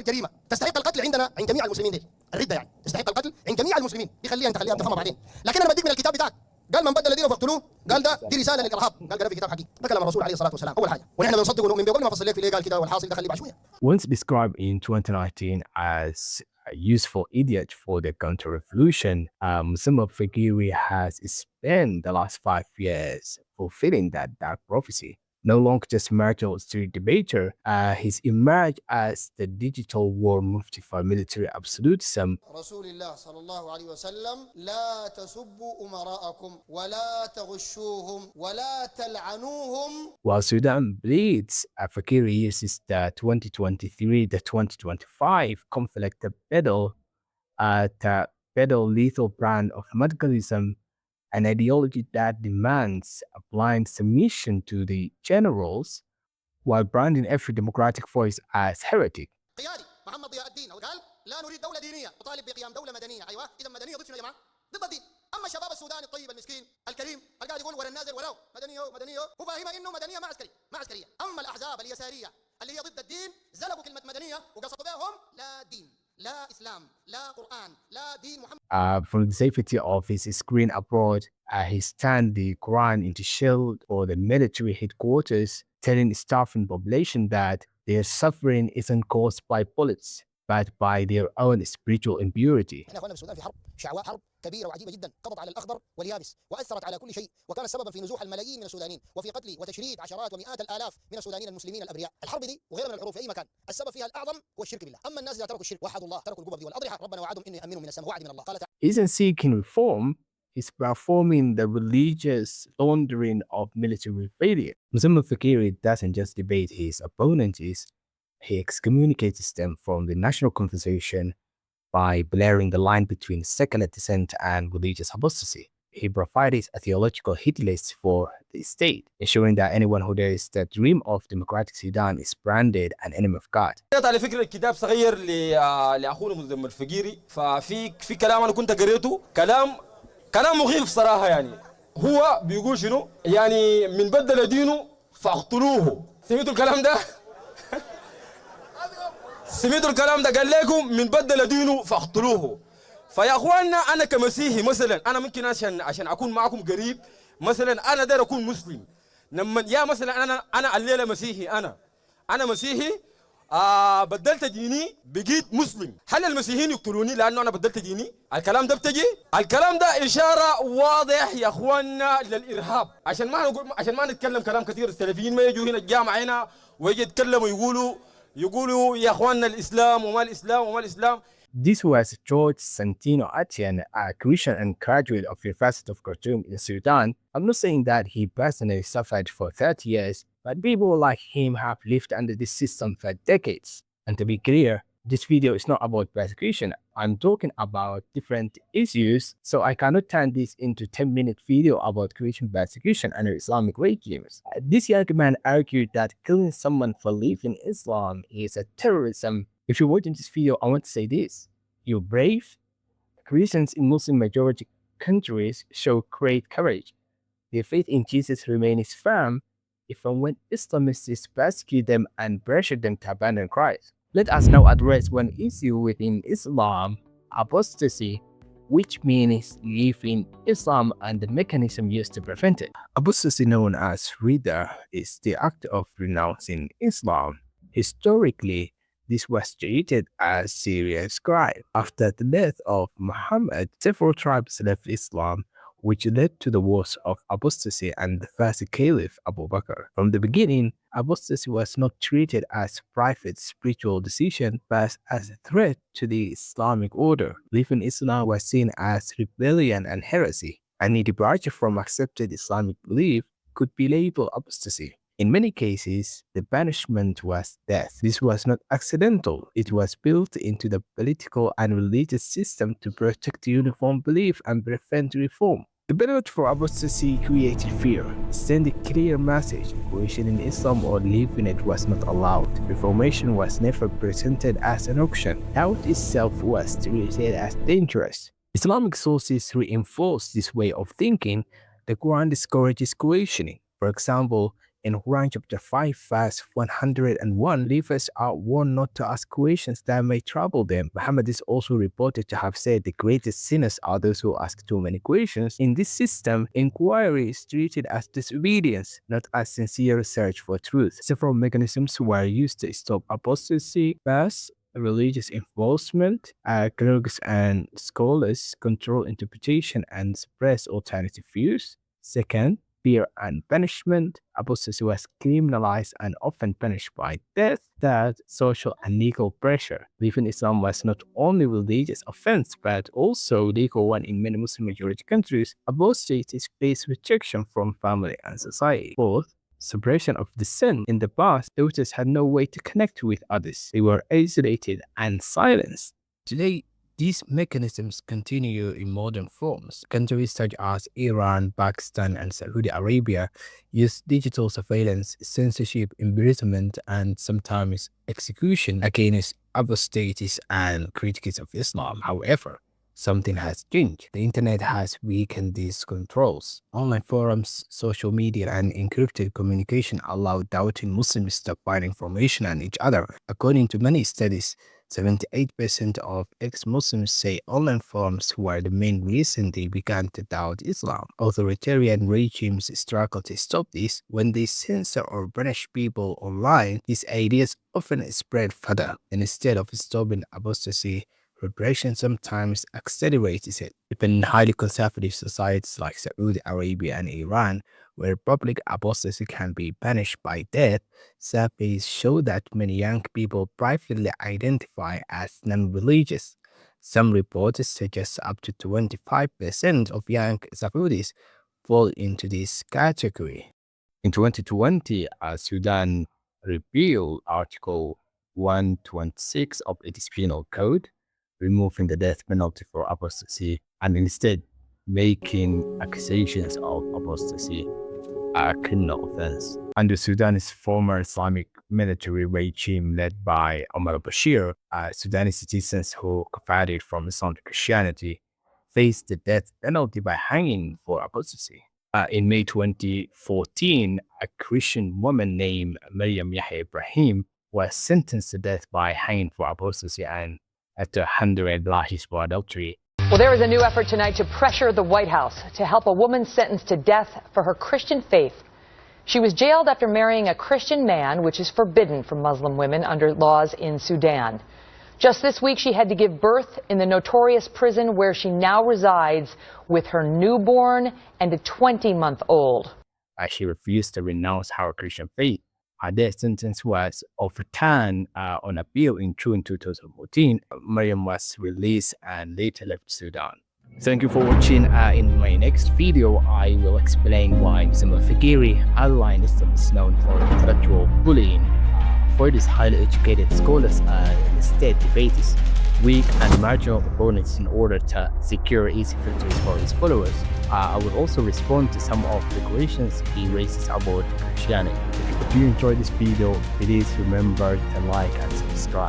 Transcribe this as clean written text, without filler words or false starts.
اكبر جريمه تستحق القتل عندنا عند جميع المسلمين دي الرده يعني تستحق القتل عند جميع المسلمين دي خليها انت تفهمها بعدين لكن انا بديك من الكتاب بتاعك قال من بدل دينه فاقتلوه قال دي رساله للارهاب قال في كتاب حقيقي ده كلام الرسول عليه الصلاه والسلام اول حاجه ونحن بنصدق ونؤمن به قبل ما افصل لك في ليه قال كده والحاصل ده خليه بعد شويه. Once described in 2019 as a useful idiot for the counter-revolution, Musamma Fakiri has spent the last 5 years fulfilling that dark prophecy. No longer just a marginal street debater, he's emerged as the digital war mufti for military absolutism. رسول الله صلى الله عليه وسلم لا تسبوا أمراءكم ولا تغشوهم ولا تلعنوهم. While Sudan bleeds, Fakiri uses the 2023-2025 conflict to peddle lethal brand of radicalism, an ideology that demands a blind submission to the generals while branding every democratic voice as heretic. قيادي محمد ضياء الدين قال لا نريد دولة دينية نطالب بقيام دولة مدنية. أيوة إذا مدنية ضد شنو يا جماعة؟ ضد الدين. أما شباب السودان الطيب المسكين الكريم القاعد يقول ورا النازل وراه مدنية هو فاهمة إنه مدنية ما عسكرية. أما الأحزاب اليسارية اللي هي ضد الدين زلقوا كلمة مدنية وقصدوا بهم لا دين لا إسلام لا قرآن لا دين محمد. From the safety of his screen abroad, he turned the Quran into shield for the military headquarters, telling staff and population that their suffering isn't caused by bullets, but by their own spiritual impurity. احنا اخواننا في السودان في حرب شعواء حرب كبيره وعجيبه جدا قضت على الاخضر واليابس واثرت على كل شيء وكانت سببا في نزوح الملايين من السودانيين وفي قتل وتشريد عشرات ومئات الالاف من السودانيين المسلمين الابرياء. الحرب دي وغيرها من الحروب في اي مكان السبب فيها الاعظم هو الشرك بالله. اما الناس اذا تركوا الشرك وحدوا الله تركوا القبب دي والاضرحه ربنا وعدهم انه يامنهم من السماء وعد من الله قال Isn't seeking reform, he's performing the religious laundering of military failure. Musamma Fakiri doesn't just debate his opponents, he excommunicates them from the national conversation by blurring the line between secular dissent and religious apostasy. He provides a theological hit list for the state, ensuring that anyone who dares to dream of democratic Sudan is branded an enemy of God. على فكرة الكتاب صغير لأخونا مزدم الفقيري ففي كلام أنا كنت قريته كلام مخيف صراحة يعني هو بيقول شنو يعني من بدل دينه فاقتلوه. سمعتوا الكلام ده؟ سمعتوا الكلام ده قال لكم من بدل دينه فاقتلوه. فيا اخواننا انا كمسيحي مثلا انا ممكن عشان اكون معكم قريب مثلا انا داير اكون مسلم لما يا مثلا انا الليله مسيحي انا مسيحي بدلت ديني بقيت مسلم. هل المسيحيين يقتلوني لانه انا بدلت ديني؟ الكلام ده الكلام ده اشاره واضح يا اخواننا للارهاب. عشان ما نتكلم كلام كثير السلفيين ما يجوا هنا الجامعه هنا ويجي يتكلموا يقولوا يا اخواننا الاسلام وما الاسلام. This was George Santino Atian, a Christian and graduate of the University of Khartoum in Sudan. I'm not saying that he personally suffered for 30 years, but people like him have lived under this system for decades. And to be clear, this video is not about persecution. I'm talking about different issues, so I cannot turn this into a 10-minute video about Christian persecution under Islamic regimes. This young man argued that killing someone for leaving Islam is a terrorism. If you're watching this video, I want to say this. You're brave. Christians in Muslim-majority countries show great courage. Their faith in Jesus remains firm even when Islamists persecute them and pressure them to abandon Christ. Let us now address one issue within Islam, apostasy, which means leaving Islam and the mechanism used to prevent it. Apostasy, known as ridda, is the act of renouncing Islam. Historically, this was treated as serious crime. After the death of Muhammad, several tribes left Islam, which led to the wars of apostasy and the first caliph Abu Bakr. From the beginning, apostasy was not treated as a private spiritual decision, but as a threat to the Islamic order. Leaving Islam was seen as rebellion and heresy. Any departure from accepted Islamic belief could be labeled apostasy. In many cases, the punishment was death. This was not accidental. It was built into the political and religious system to protect uniform belief and prevent reform. The penalty for apostasy created fear, sending a clear message: questioning Islam or leaving it was not allowed. Reformation was never presented as an option. Doubt itself was treated as dangerous. Islamic sources reinforce this way of thinking. The Quran discourages questioning. For example, In Quran chapter 5 verse 101, believers are warned not to ask questions that may trouble them. Muhammad is also reported to have said the greatest sinners are those who ask too many questions. In this system, inquiry is treated as disobedience, not as sincere search for truth. Several mechanisms were used to stop apostasy. First, religious enforcement. Clerks and scholars control interpretation and suppress alternative views. Second, fear and punishment. Apostasy was criminalized and often punished by death. Third, social and legal pressure. Leaving Islam was not only a religious offense, but also a legal one in many Muslim-majority countries. Apostates face rejection from family and society. Fourth, suppression of dissent. In the past, daughters had no way to connect with others. They were isolated and silenced. Today, these mechanisms continue in modern forms. Countries such as Iran, Pakistan, and Saudi Arabia use digital surveillance, censorship, imprisonment, and sometimes execution against apostates and critics of Islam. However, something has changed. The internet has weakened these controls. Online forums, social media, and encrypted communication allow doubting Muslims to find information on each other. According to many studies, 78% of ex-Muslims say online forums were the main reason they began to doubt Islam. Authoritarian regimes struggle to stop this. When they censor or punish people online, these ideas often spread further. And instead of stopping apostasy, repression sometimes accelerates it. Even in highly conservative societies like Saudi Arabia and Iran, where public apostasy can be punished by death, surveys show that many young people privately identify as non-religious. Some reports suggest up to 25% of young Saudis fall into this category. In 2020, Sudan repealed Article 126 of its penal code, removing the death penalty for apostasy and instead making accusations of apostasy a criminal offense. Under Sudan's former Islamic military regime led by Omar al-Bashir, Sudanese citizens who converted from Islam to Christianity faced the death penalty by hanging for apostasy. In May 2014, a Christian woman named Meriam Yahya Ibrahim was sentenced to death by hanging for apostasy and after 100 lashes for adultery. Well, there is a new effort tonight to pressure the White House to help a woman sentenced to death for her Christian faith. She was jailed after marrying a Christian man, which is forbidden for Muslim women under laws in Sudan. Just this week, she had to give birth in the notorious prison where she now resides with her newborn and a 20-month-old. She refused to renounce her Christian faith. Her death sentence was overturned on appeal in June 2014. Meriam was released and later left Sudan. Thank you for watching. In my next video, I will explain why Muhammad Fakiri outlined Islam is known for intellectual bullying. For these highly educated scholars instead debates weak and marginal opponents in order to secure easy victories for his followers. I will also respond to some of the questions he raises about Christianity. If you enjoyed this video, please remember to like and subscribe.